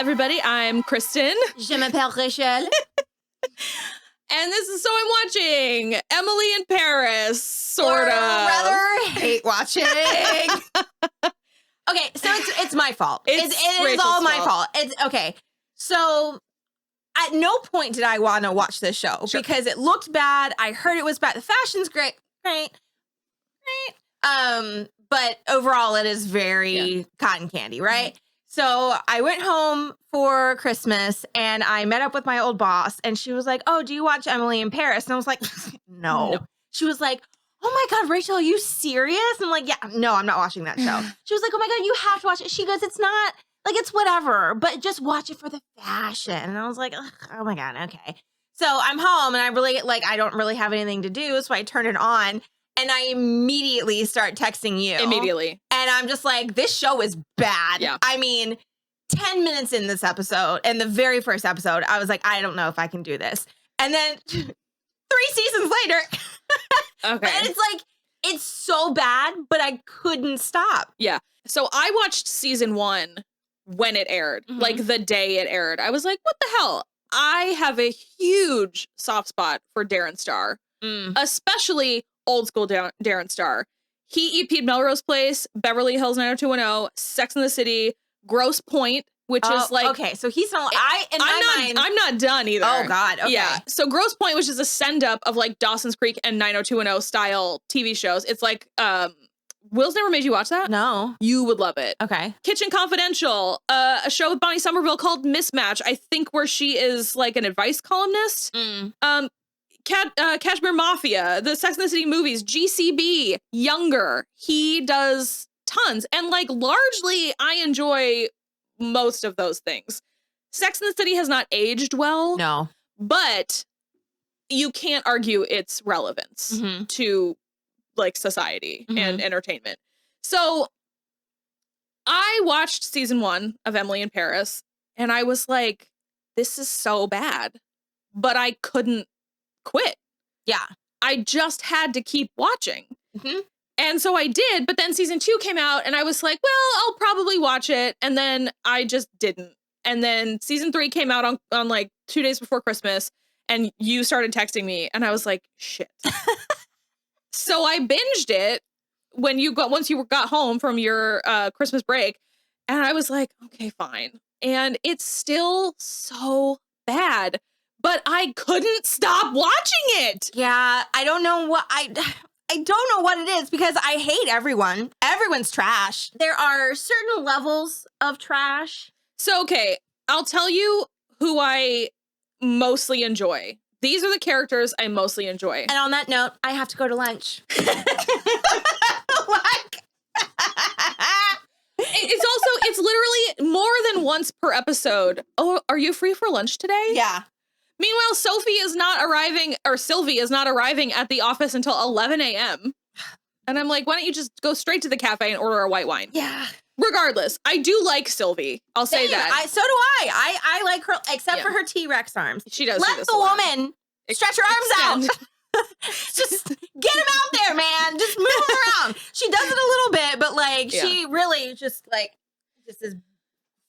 everybody. I'm Kristin. Je m'appelle Rachel. And this is So I'm Watching Emily in Paris, sort of. Rather hate watching. Okay, so it's my fault. It is all my fault. It's okay. So at no point did I want to watch this show because it looked bad. I heard it was bad. The fashion's great. But overall it is very cotton candy, right? So I went home for Christmas and I met up with my old boss and she was like, "Oh, do you watch Emily in Paris?" And I was like, no. She was like, "Oh my God, Rachel, are you serious?" And I'm like, "Yeah, no, I'm not watching that show." She was like, "Oh my God, you have to watch it." She goes, "It's not like, it's whatever, but just watch it for the fashion." And I was like, "Oh my God, okay." So I'm home and I don't really have anything to do. So I turn it on. And I immediately start texting you. Immediately. And I'm just like, this show is bad. Yeah. I mean, 10 minutes in this episode, in the very first episode, I was like, I don't know if I can do this. And then 3 seasons later. Okay. And it's like, it's so bad, but I couldn't stop. Yeah. So I watched season 1 when it aired, like the day it aired. I was like, what the hell? I have a huge soft spot for Darren Star, especially old school Darren Star. He EP'd Melrose Place, Beverly Hills 90210, Sex and the City, Grosse Pointe, which is like... Okay, so he's not... I'm not done either. Oh, God, okay. Yeah, so Grosse Pointe, which is a send-up of like Dawson's Creek and 90210 style TV shows. It's like... Will's never made you watch that? No. You would love it. Okay. Kitchen Confidential, a show with Bonnie Somerville called Mismatch, I think, where she is like an advice columnist. Kashmir Mafia, the Sex and the City movies, GCB, Younger. He does tons. And like largely I enjoy most of those things. Sex and the City has not aged well. No. But you can't argue its relevance to like society and entertainment. So I watched season 1 of Emily in Paris and I was like, this is so bad. But I couldn't quit. Yeah. I just had to keep watching. And so I did, but then season 2 came out and I was like, well, I'll probably watch it. And then I just didn't. And then season 3 came out on like 2 days before Christmas and you started texting me and I was like, shit. So I binged it once you got home from your Christmas break. And I was like, okay, fine. And it's still so bad. But I couldn't stop watching it. Yeah, I don't know what I don't know what it is because I hate everyone. Everyone's trash. There are certain levels of trash. So, okay, I'll tell you who I mostly enjoy. These are the characters I mostly enjoy. And on that note, I have to go to lunch. It's literally more than once per episode. Oh, are you free for lunch today? Yeah. Meanwhile, Sylvie is not arriving at the office until 11 a.m. And I'm like, why don't you just go straight to the cafe and order a white wine? Yeah. Regardless, I do like Sylvie. I'll say that. So do I. I like her, except for her T-Rex arms. She does. Let the woman stretch her arms out. Just get him out there, man. Just move him around. She does it a little bit, but like she really just is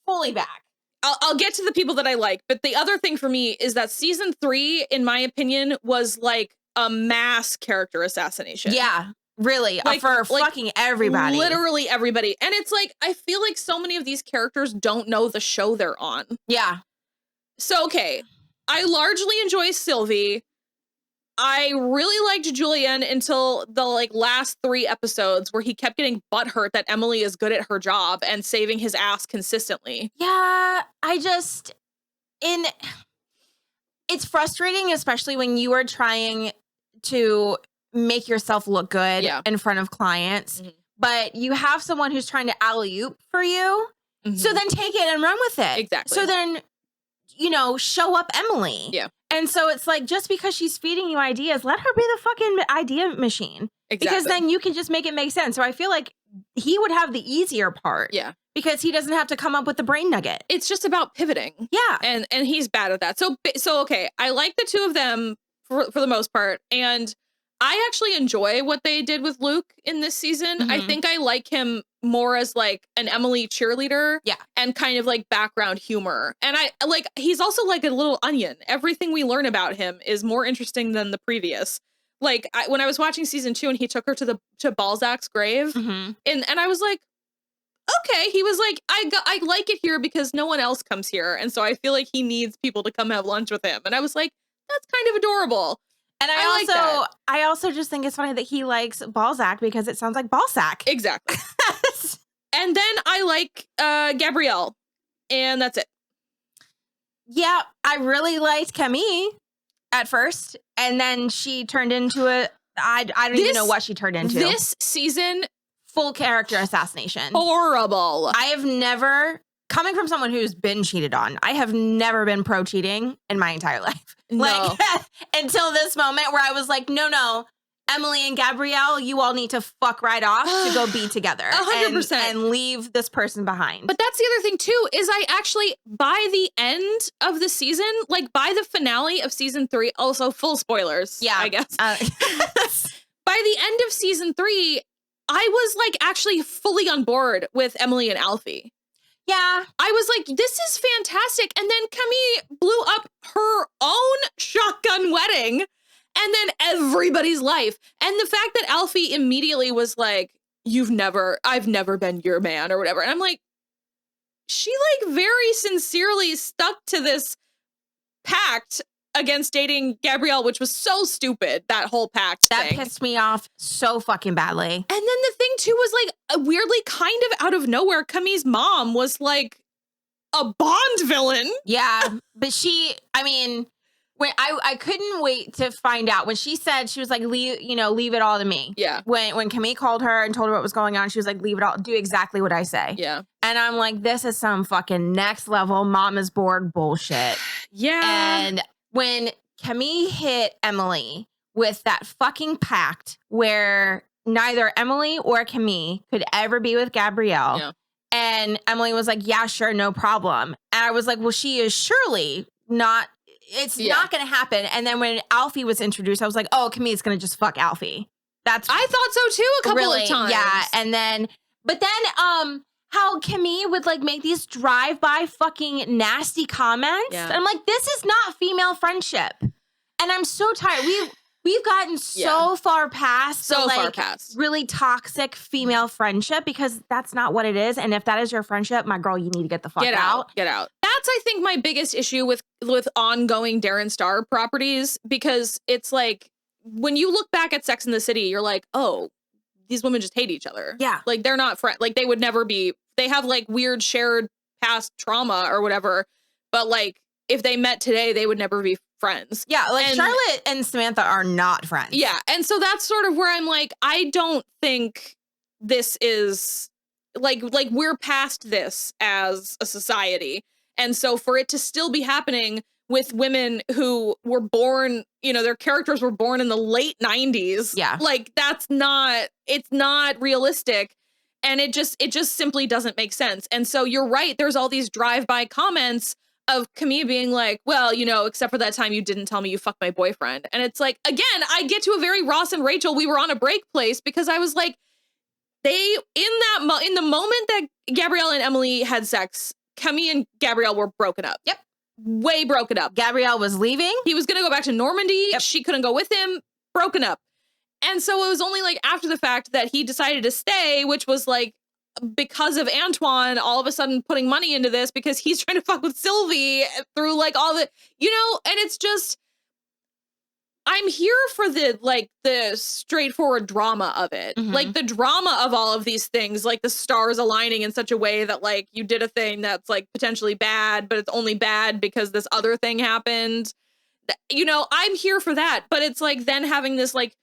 fully back. I'll get to the people that I like, but the other thing for me is that season 3, in my opinion, was like a mass character assassination. Yeah, really, for fucking everybody. Literally everybody. And it's like, I feel like so many of these characters don't know the show they're on. Yeah. So, okay, I largely enjoy Sylvie. I really liked Julian until the last 3 episodes where he kept getting butthurt that Emily is good at her job and saving his ass consistently. Yeah, it's frustrating, especially when you are trying to make yourself look good in front of clients, but you have someone who's trying to alley-oop for you. So then take it and run with it. Exactly. So then, show up Emily. Yeah. And so it's like, just because she's feeding you ideas, let her be the fucking idea machine. Exactly. Because then you can just make it make sense. So I feel like he would have the easier part. Yeah. Because he doesn't have to come up with the brain nugget. It's just about pivoting. Yeah. And he's bad at that. So okay, I like the two of them for the most part. And I actually enjoy what they did with Luke in this season. I think I like him more as like an Emily cheerleader. Yeah. And kind of like background humor. And I like, he's also like a little onion. Everything we learn about him is more interesting than the previous. Like when I was watching season 2 and he took her to Balzac's grave and I was like, okay, he was like, I like it here because no one else comes here. And so I feel like he needs people to come have lunch with him. And I was like, that's kind of adorable. And I also just think it's funny that he likes Balzac because it sounds like Balzac. Exactly. And then I like Gabrielle, and that's it. Yeah, I really liked Camille at first, and then she turned into I don't even know what she turned into. This season, full character assassination. Horrible. I have never, coming from someone who's been cheated on, I have never been pro cheating in my entire life. No. Like until this moment where I was like, no, Emily and Gabrielle, you all need to fuck right off to go be together. 100%. And leave this person behind. But that's the other thing too, is I actually, by the end of the season, like by the finale of season 3, also full spoilers, I guess. By the end of season 3, I was like actually fully on board with Emily and Alfie. Yeah. I was like, this is fantastic. And then Camille blew up her own shotgun wedding and then everybody's life. And the fact that Alfie immediately was like, I've never been your man or whatever. And I'm like, she like very sincerely stuck to this pact against dating Gabrielle, which was so stupid, that whole pact thing. That pissed me off so fucking badly. And then the thing too was like, weirdly kind of out of nowhere, Camille's mom was like a Bond villain. Yeah, but when I couldn't wait to find out when she said, she was like, leave it all to me. Yeah. When Camille called her and told her what was going on, she was like, leave it all, do exactly what I say. Yeah. And I'm like, this is some fucking next level mama's board bullshit. Yeah. And when Camille hit Emily with that fucking pact where neither Emily or Camille could ever be with Gabrielle. Yeah. And Emily was like, yeah, sure, no problem. And I was like, well, she is surely not, it's not going to happen. And then when Alfie was introduced, I was like, oh, Camille's going to just fuck Alfie. I thought so too a couple of times. Yeah. And then, but then, how Camille would like make these drive-by fucking nasty comments. Yeah. And I'm like, this is not female friendship. And I'm so tired. We've gotten so far past really toxic female friendship because that's not what it is. And if that is your friendship, my girl, you need to get the fuck out. Get out. That's, I think, my biggest issue with ongoing Darren Star properties, because it's like when you look back at Sex and the City, you're like, oh, these women just hate each other. Yeah. Like they're not friends. Like they would never be, they have like weird shared past trauma or whatever. But like if they met today, they would never be friends. Yeah. Like Charlotte and Samantha are not friends. Yeah. And so that's sort of where I'm like, I don't think this is like we're past this as a society. And so for it to still be happening with women who were born, their characters were born in the late 90s. Yeah. Like it's not realistic. And it just simply doesn't make sense. And so you're right. There's all these drive-by comments of Camille being like, well, except for that time you didn't tell me you fucked my boyfriend. And it's like, again, I get to a very Ross and Rachel, we were on a break place, because I was like, in the moment that Gabrielle and Emily had sex, Camille and Gabrielle were broken up. Yep. Way broken up. Gabrielle was leaving. He was going to go back to Normandy. Yep. She couldn't go with him. Broken up. And so it was only like after the fact that he decided to stay, which was like because of Antoine all of a sudden putting money into this because he's trying to fuck with Sylvie through like all the, and it's just, I'm here for the straightforward drama of it. Mm-hmm. Like the drama of all of these things, like the stars aligning in such a way that like you did a thing that's like potentially bad, but it's only bad because this other thing happened. I'm here for that. But it's like then having this like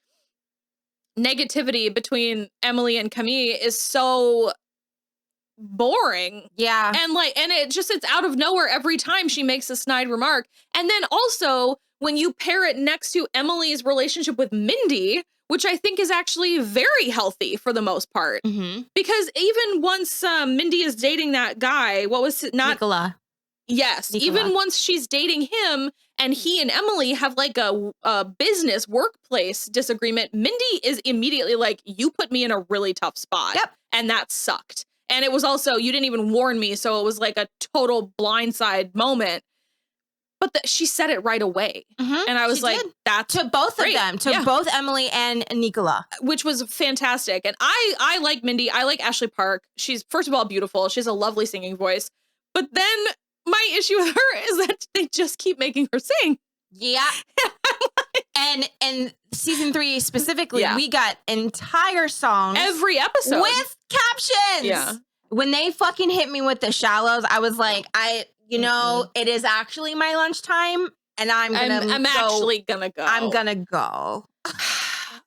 negativity between Emily and Camille is so boring. Yeah. And it's out of nowhere every time she makes a snide remark. And then also when you pair it next to Emily's relationship with Mindy, which I think is actually very healthy for the most part. Mm-hmm. Because even once Mindy is dating that guy, what was it? Nicola. Yes. Nicola. Even once she's dating him and he and Emily have like a business workplace disagreement. Mindy is immediately like, you put me in a really tough spot. Yep. And that sucked. And it was also, you didn't even warn me. So it was like a total blindside moment. But she said it right away. And I was like, that's to both great. of them, to both Emily and Nicola. Which was fantastic. And I like Mindy. I like Ashley Park. She's, first of all, beautiful. She has a lovely singing voice. But then my issue with her is that they just keep making her sing. Yeah. and season 3 specifically, we got entire songs. Every episode. With captions. Yeah. When they fucking hit me with the shallows, I was like, it is actually my lunchtime, and I'm actually gonna go. I'm gonna go.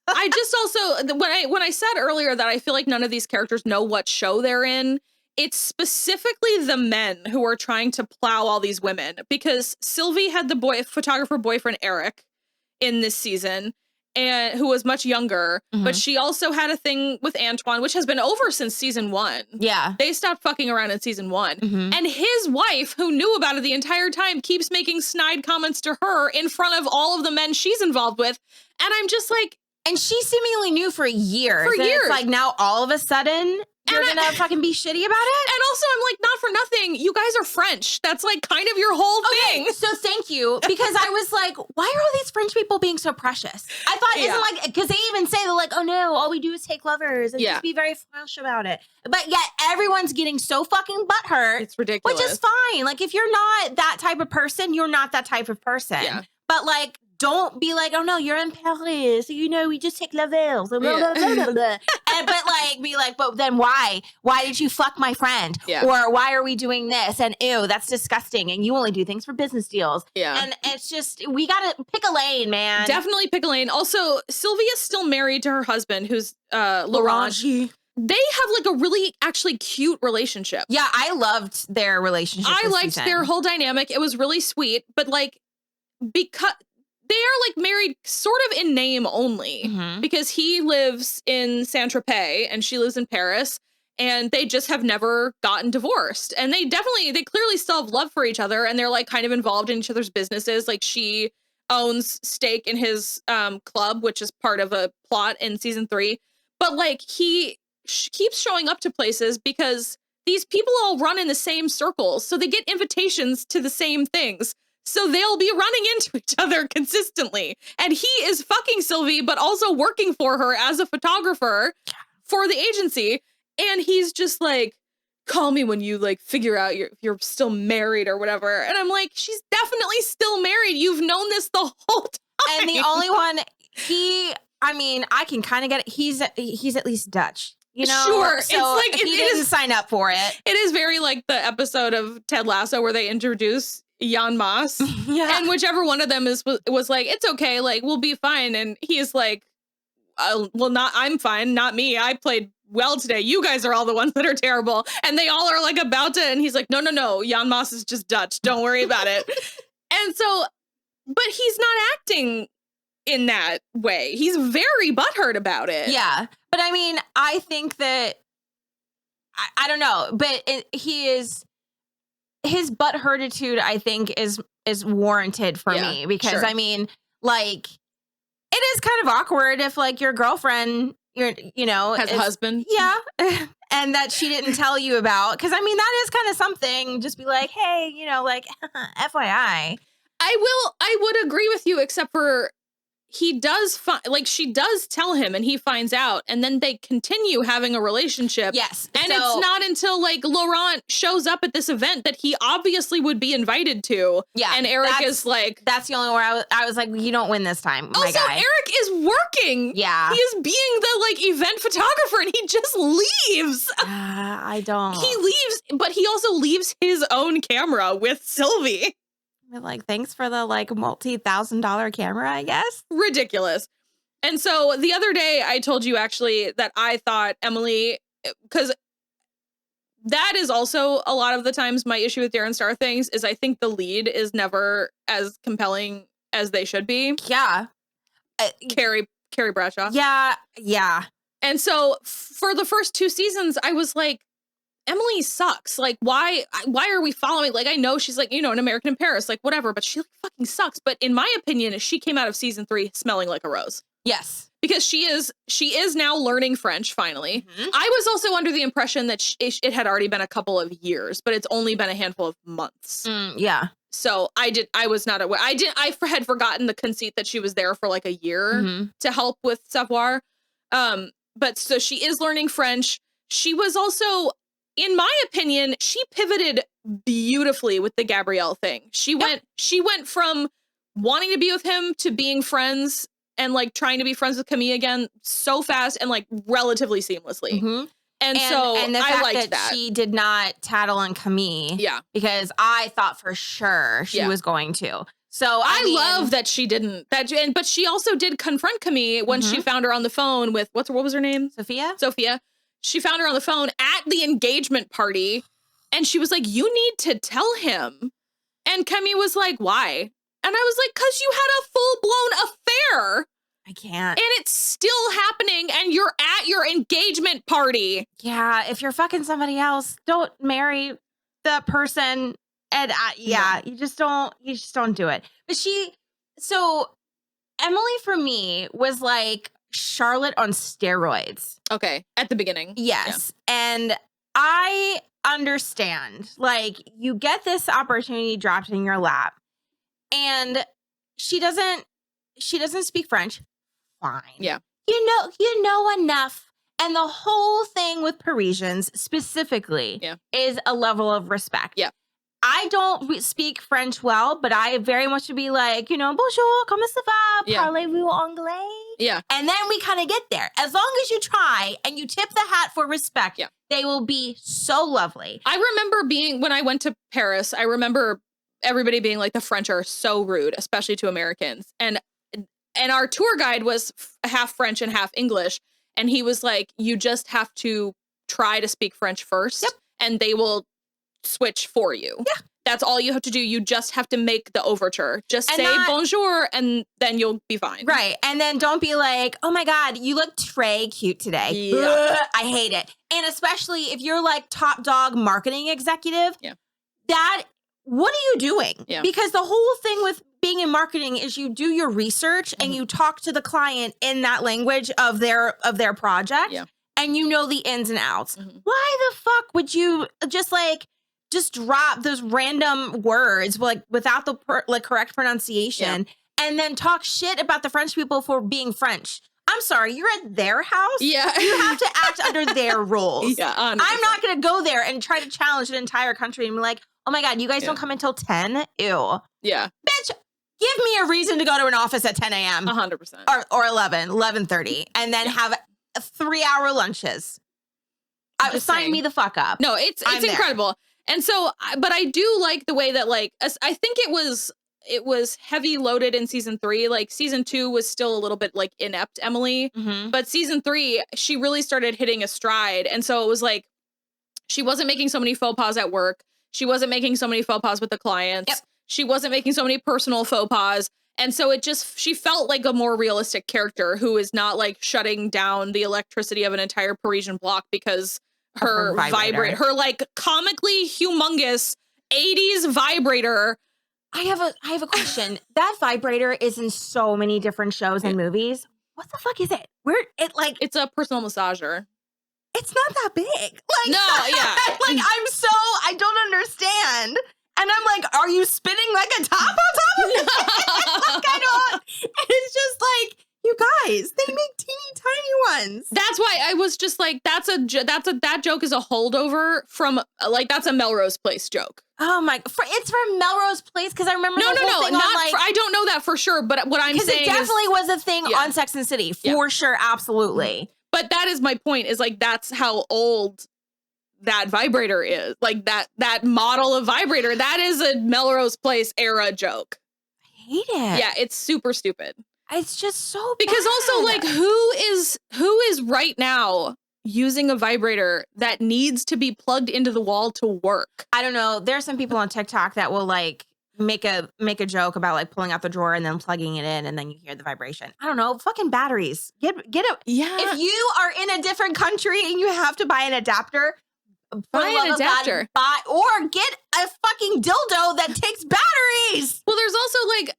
I just also, when I said earlier that I feel like none of these characters know what show they're in, it's specifically the men who are trying to plow all these women, because Sylvie had the photographer boyfriend Eric in this season, and who was much younger, but she also had a thing with Antoine, which has been over since season 1. Yeah. They stopped fucking around in season 1. And his wife, who knew about it the entire time, keeps making snide comments to her in front of all of the men she's involved with. And I'm just like... And she seemingly knew for years. It's like, now all of a sudden... You're gonna fucking be shitty about it? And also, I'm like, not for nothing, you guys are French. That's like kind of your whole thing. So thank you, because I was like, why are all these French people being so precious? I thought, isn't like, because they even say, they're like, oh no, all we do is take lovers and just be very French about it. But yet everyone's getting so fucking butthurt. It's ridiculous. Which is fine. Like, if you're not that type of person, you're not that type of person. Yeah. But like, don't be like, oh no, you're in Paris, so we just take lovers. Blah, blah, blah, blah, blah. But like, be like, but then why? Why did you fuck my friend? Yeah. Or why are we doing this? And ew, that's disgusting. And you only do things for business deals. Yeah. And it's just, we gotta pick a lane, man. Definitely pick a lane. Also, Sylvia's still married to her husband, who's Laurent. They have like a really actually cute relationship. Yeah, I loved their relationship. I liked their whole dynamic. It was really sweet, but like, because they are like married sort of in name only, because he lives in Saint-Tropez and she lives in Paris, and they just have never gotten divorced. And they clearly still have love for each other, and they're like kind of involved in each other's businesses. Like, she owns stake in his club, which is part of a plot in season 3. But like, he keeps showing up to places because these people all run in the same circles, so they get invitations to the same things. So they'll be running into each other consistently. And he is fucking Sylvie, but also working for her as a photographer for the agency. And he's just like, call me when you like figure out you're still married or whatever. And I'm like, she's definitely still married. You've known this the whole time. And the only one, I can kind of get it. He's at least Dutch. Sure. So it's like, he didn't sign up for it. It is very like the episode of Ted Lasso where they introduce Jan Moss. Yeah. And whichever one of them was like, it's okay, like, we'll be fine. And he is like, I'm fine, not me. I played well today. You guys are all the ones that are terrible. And they all are like about to, and he's like, no, Jan Moss is just Dutch. Don't worry about it. And so, but he's not acting in that way. He's very butthurt about it. Yeah. But I think that, I don't know, but his butthurtitude, I think, is warranted for me, because like, it is kind of awkward if like your girlfriend, has a husband. Yeah. And that she didn't tell you about. Because that is kind of something. Just be like, hey, like, FYI. I would agree with you, except for he does she does tell him, and he finds out, and then they continue having a relationship. Yes. And it's not until like Laurent shows up at this event that he obviously would be invited to. Yeah. And Eric is like, that's the only where I was like, you don't win this time. Also, my guy. Eric is working. Yeah. He is being the like event photographer, and he just leaves. I don't. He leaves, but he also leaves his own camera with Sylvie. Like, thanks for the like multi-$1,000 camera, I guess. Ridiculous. And so the other day I told you actually that I thought Emily, because that is also a lot of the times my issue with Darren Star things, is I think the lead is never as compelling as they should be. Yeah. Carrie Bradshaw. Yeah. Yeah. And so for the first 2 seasons, I was like, Emily sucks. Like, why are we following? Like, I know she's like, an American in Paris, like whatever, but she like fucking sucks. But in my opinion, she came out of season 3 smelling like a rose. Yes. Because she is now learning French finally. Mm-hmm. I was also under the impression that it had already been a couple of years, but it's only been a handful of months. Yeah. So I was not aware. I had forgotten the conceit that she was there for like a year to help with savoir. But so she is learning French. She was also, in my opinion, she pivoted beautifully with the Gabrielle thing. She went from wanting to be with him to being friends and like trying to be friends with Camille again so fast and like relatively seamlessly. Mm-hmm. And the fact I liked that she did not tattle on Camille. Yeah. Because I thought for sure she was going to. So I love that she didn't. But she also did confront Camille when she found her on the phone with what was her name? Sophia. She found her on the phone at the engagement party, and she was like, "You need to tell him." And Camille was like, "Why?" And I was like, "'Cause you had a full-blown affair." I can't. And it's still happening, and you're at your engagement party. Yeah, if you're fucking somebody else, don't marry the person. And you just don't do it. But so Emily for me was like Charlotte on steroids. Okay, at the beginning. Yes. Yeah. And I understand, like, you get this opportunity dropped in your lap, and she doesn't speak French. Fine. Yeah. You know enough. And the whole thing with Parisians specifically is a level of respect. Yeah. I don't speak French well, but I very much would be like, bonjour, comment ça va? Parlez-vous anglais? Yeah. And then we kind of get there. As long as you try and you tip the hat for respect, they will be so lovely. I remember when I went to Paris, I remember everybody being like, the French are so rude, especially to Americans. And our tour guide was half French and half English. And he was like, you just have to try to speak French first, and they will switch for you. Yeah. That's all you have to do. You just have to make the overture. Just say bonjour, and then you'll be fine. Right. And then don't be like, oh my God, you look très cute today. Yeah. I hate it. And especially if you're like top dog marketing executive, what are you doing? Yeah. Because the whole thing with being in marketing is you do your research and you talk to the client in that language of their project. Yeah. And you know the ins and outs. Why the fuck would you just drop those random words like without the correct pronunciation and then talk shit about the French people for being French? I'm sorry, you're at their house. Yeah. You have to act under their rules. Yeah, 100%. I'm not going to go there and try to challenge an entire country and be like, oh my God, you guys don't come until 10? Ew. Yeah. Bitch, give me a reason to go to an office at 10 a.m. 100%. Or 11:30 and then have 3-hour lunches. Sign me the fuck up. No, it's incredible. And so, but I do like the way that, like, I think it was heavy loaded in season 3. Like season 2 was still a little bit like inept Emily, but season 3, she really started hitting a stride. And so it was like, she wasn't making so many faux pas at work. She wasn't making so many faux pas with the clients. Yep. She wasn't making so many personal faux pas. And so she felt like a more realistic character who is not like shutting down the electricity of an entire Parisian block because her vibrator, her like comically humongous 80s vibrator. I have a question. That vibrator is in so many different shows and movies. What the fuck is it? It's a personal massager. It's not that big. Like, no, yeah. Like, I don't understand. And I'm like, are you spinning like a top on top of it? It's just like, you guys, they make teeny tiny ones. That's why I was just like, that joke is a holdover from like, that's a Melrose Place joke. Oh my, it's from Melrose Place because I remember I don't know that for sure, but what I'm saying it definitely was a thing on Sex and the City for sure, absolutely. But that is my point. Is like that's how old that vibrator is. Like that model of vibrator. That is a Melrose Place era joke. I hate it. Yeah, it's super stupid. It's just so because bad. Also like who is right now using a vibrator that needs to be plugged into the wall to work? I don't know. There's some people on TikTok that will like make a joke about like pulling out the drawer and then plugging it in and then you hear the vibration. I don't know. Fucking batteries. Get it. Yeah. If you are in a different country and you have to buy an adapter, buy an adapter. Or get a fucking dildo that takes batteries. Well, there's also like,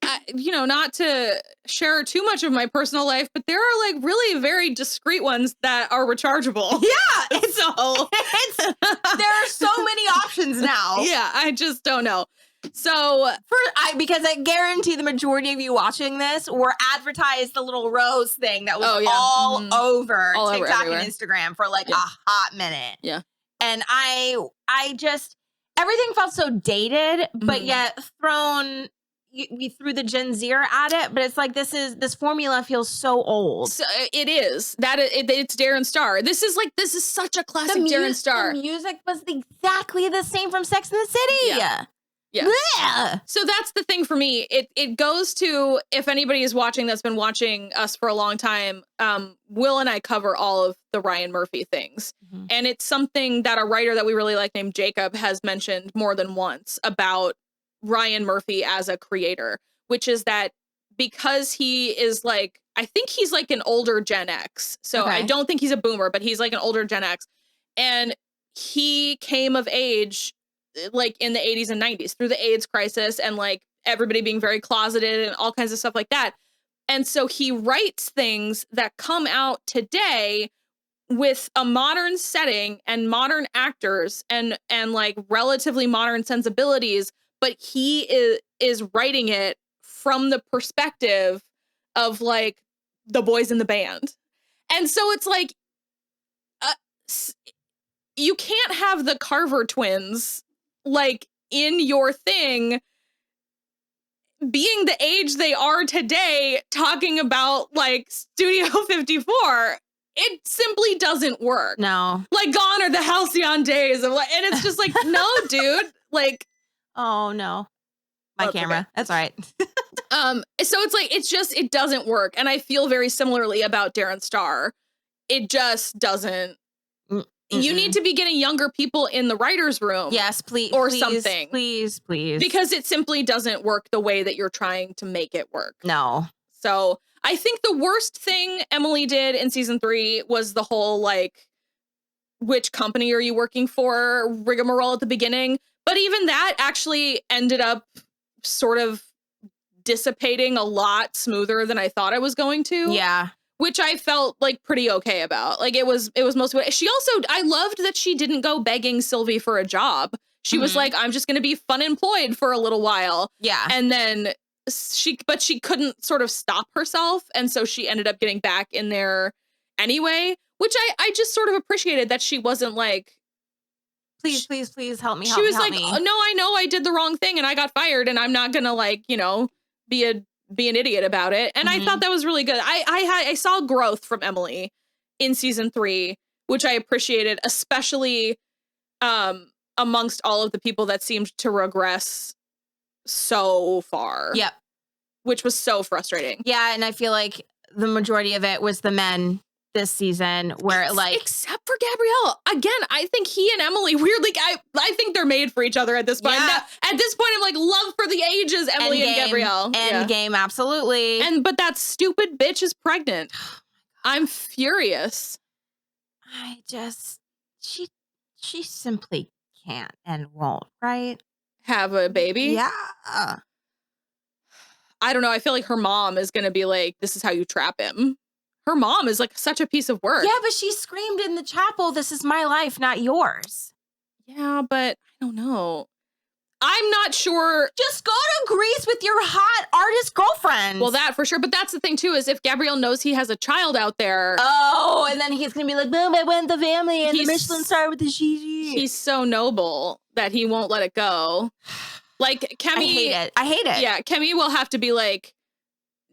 not to share too much of my personal life, but there are like really very discreet ones that are rechargeable. Yeah. There are so many options now. Yeah, I just don't know. So because I guarantee the majority of you watching this were advertised the little rose thing that was all over TikTok everywhere. and Instagram for like a hot minute. Yeah. And I just, everything felt so dated, but yet we threw the Gen Zer at it, but it's like this formula feels so old. So it is. It's Darren Star. This is such a classic Darren Star. The music was exactly the same from Sex and the City. Yeah. Yeah. So that's the thing for me. It goes to, if anybody is watching that's been watching us for a long time, Will and I cover all of the Ryan Murphy things. Mm-hmm. And it's something that a writer that we really like named Jacob has mentioned more than once about Ryan Murphy as a creator, which is that because he is like, I think he's like an older Gen X. So I don't think he's a boomer, but he's like an older Gen X. And he came of age like in the 80s and 90s through the AIDS crisis and like everybody being very closeted and all kinds of stuff like that. And so he writes things that come out today with a modern setting and modern actors and like relatively modern sensibilities, but he is writing it from the perspective of like the boys in the band. And so it's like you can't have the Carver twins like in your thing being the age they are today talking about like Studio 54. It simply doesn't work. No. Like gone are the halcyon days of like, and it's just like, no, dude. Like, oh no. My camera. Okay. That's all right. So it's like, it doesn't work. And I feel very similarly about Darren Star. It just doesn't. You need to be getting younger people in the writer's room. Yes, please. Or something. Please. Because it simply doesn't work the way that you're trying to make it work. No. So I think the worst thing Emily did in season 3 was the whole like, which company are you working for rigmarole at the beginning. But even that actually ended up sort of dissipating a lot smoother than I thought it was going to. Yeah. Which I felt like pretty okay about. Like it was mostly, she also, I loved that she didn't go begging Sylvie for a job. She was like, I'm just going to be fun employed for a little while. Yeah. And then she couldn't sort of stop herself. And so she ended up getting back in there anyway, which I just sort of appreciated that she wasn't like, please help me. She was like, oh, no, I know I did the wrong thing and I got fired and I'm not going to like, be an idiot about it. And I thought that was really good. I saw growth from Emily in season 3, which I appreciated, especially amongst all of the people that seemed to regress so far. Yep. Which was so frustrating. Yeah, and I feel like the majority of it was the men this season where except for Gabrielle. Again, I think he and Emily weirdly I think they're made for each other at this point. Yeah. Now, at this point I'm like love for the ages, Emily and Gabrielle. Endgame, absolutely. But that stupid bitch is pregnant. I'm furious. She simply can't and won't, right? Have a baby? Yeah. I don't know. I feel like her mom is going to be like, this is how you trap him. Her mom is like such a piece of work. Yeah, but she screamed in the chapel, this is my life, not yours. Yeah, but I don't know. I'm not sure. Just go to Greece with your hot artist girlfriend. Well, that for sure. But that's the thing, too, is if Gabrielle knows he has a child out there. Oh, and then he's going to be like, boom, I went the family and the Michelin star with the Gigi. He's so noble that he won't let it go. Like, Kemi. I hate it. Yeah, Kemi will have to be like,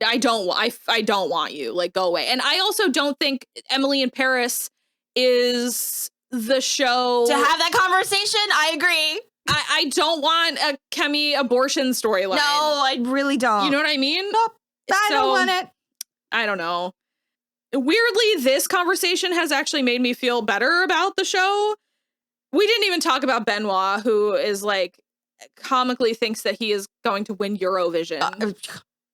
I don't want you. Like, go away. And I also don't think Emily in Paris is the show. To have that conversation, I agree. I don't want a Kemi abortion storyline. No, I really don't. You know what I mean? Nope. I don't want it. I don't know. Weirdly, this conversation has actually made me feel better about the show. We didn't even talk about Benoit, who is like comically thinks that he is going to win Eurovision.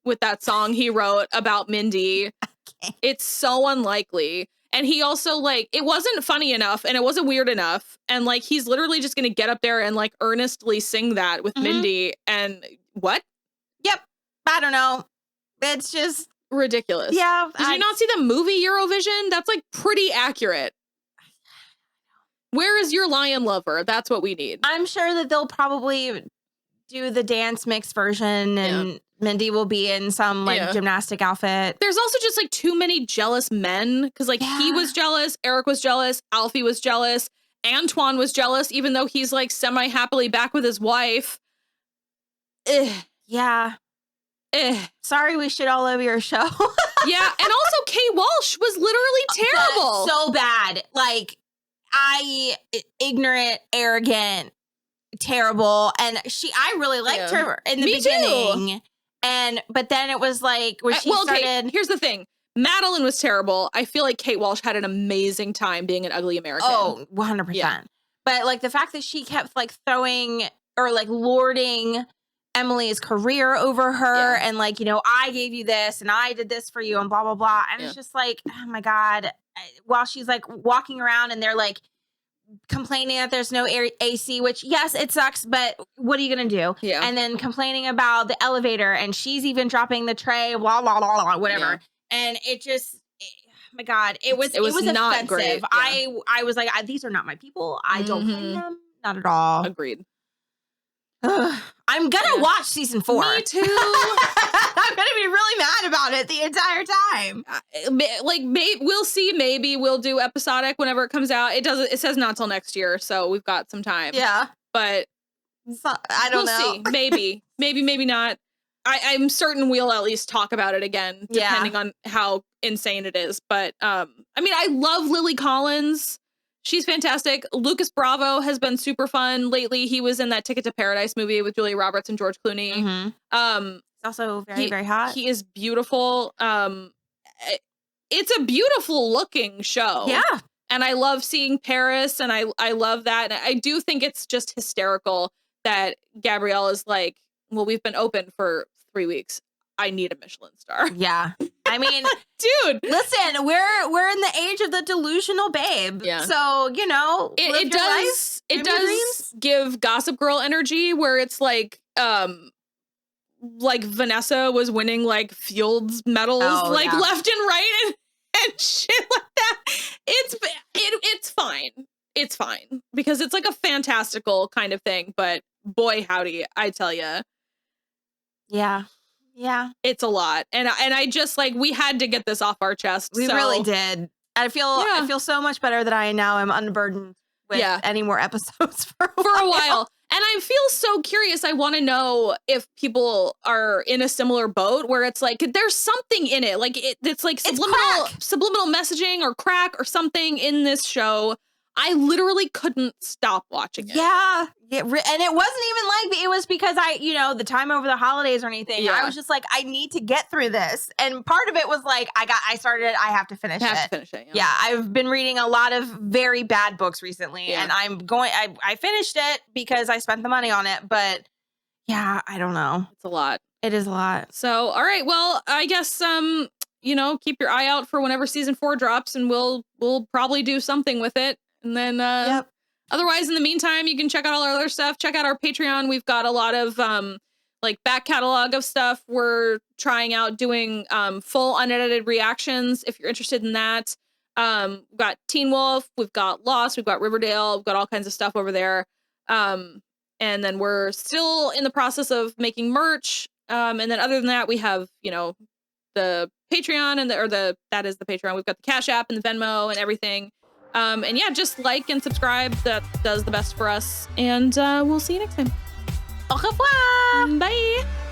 With that song he wrote about Mindy. Okay. It's so unlikely. And he also, like, it wasn't funny enough and it wasn't weird enough. And, like, he's literally just going to get up there and, like, earnestly sing that with Mindy. And what? Yep. I don't know. It's just ridiculous. Yeah. Did you not see the movie Eurovision? That's, like, pretty accurate. Where is your lion lover? That's what we need. I'm sure that they'll probably do the dance mix version and Mindy will be in some like gymnastic outfit. There's also just like too many jealous men because like he was jealous, Eric was jealous, Alfie was jealous, Antoine was jealous, even though he's like semi-happily back with his wife. Yeah. Sorry we shit all over your show. Yeah. And also Kate Walsh was literally terrible. So bad. Like ignorant, arrogant, terrible. And I really liked her in the beginning. Too. But then it was like when she started. Here's the thing. Madeline was terrible. I feel like Kate Walsh had an amazing time being an ugly American. Oh, 100%. Yeah. But like the fact that she kept like throwing or like lording Emily's career over her and like, you know, I gave you this and I did this for you and blah, blah, blah. And it's just like, oh my God. While she's like walking around and they're like complaining that there's no AC, which yes, it sucks, but what are you going to do? Yeah. And then complaining about the elevator and she's even dropping the tray, blah, blah, blah, blah, whatever. Yeah. And it just, oh my God, it was not offensive. Great. Yeah. I was like, these are not my people. I don't blame them. Not at all. Agreed. I'm gonna watch season 4. Me too. I'm gonna be really mad about it the entire time. We'll see. Maybe we'll do episodic whenever it comes out. It says not till next year, so we've got some time. Yeah, but I don't know. See. Maybe not. I'm certain we'll at least talk about it again, depending on how insane it is. But I mean, I love Lily Collins. She's fantastic. Lucas Bravo has been super fun lately. He was in that Ticket to Paradise movie with Julia Roberts and George Clooney. Mm-hmm. He's also very hot. He is beautiful. It's a beautiful looking show. Yeah. And I love seeing Paris, and I love that. And I do think it's just hysterical that Gabrielle is like, well, we've been open for 3 weeks. I need a Michelin star. Yeah. I mean, dude, listen, we're in the age of the delusional babe. Yeah. So, you know, it does give Gossip Girl energy where it's like Vanessa was winning like Fields medals left and right and shit like that. It's fine. It's fine because it's like a fantastical kind of thing, but boy howdy, I tell you. Yeah. Yeah. It's a lot. And I just like, we had to get this off our chest. We really did. I feel so much better that I now am unburdened with any more episodes for a while. And I feel so curious. I want to know if people are in a similar boat where it's like, there's something in it. Like it's like subliminal messaging or crack or something in this show. I literally couldn't stop watching it. Yeah. And it wasn't even like it was because the time over the holidays or anything. Yeah. I was just like, I need to get through this. And part of it was like, I started it. I have to finish it. Yeah. I've been reading a lot of very bad books recently and I finished it because I spent the money on it. But yeah, I don't know. It's a lot. It is a lot. So, all right. Well, I guess, keep your eye out for whenever season 4 drops and we'll probably do something with it. And then, otherwise, in the meantime, you can check out all our other stuff. Check out our Patreon. We've got a lot of, back catalog of stuff. We're trying out doing, full unedited reactions. If you're interested in that, we've got Teen Wolf, we've got Lost, we've got Riverdale, we've got all kinds of stuff over there. And then we're still in the process of making merch. And then other than that, we have, the Patreon and that is the Patreon. We've got the Cash App and the Venmo and everything. And just like and subscribe. That does the best for us. And we'll see you next time. Au revoir. Bye.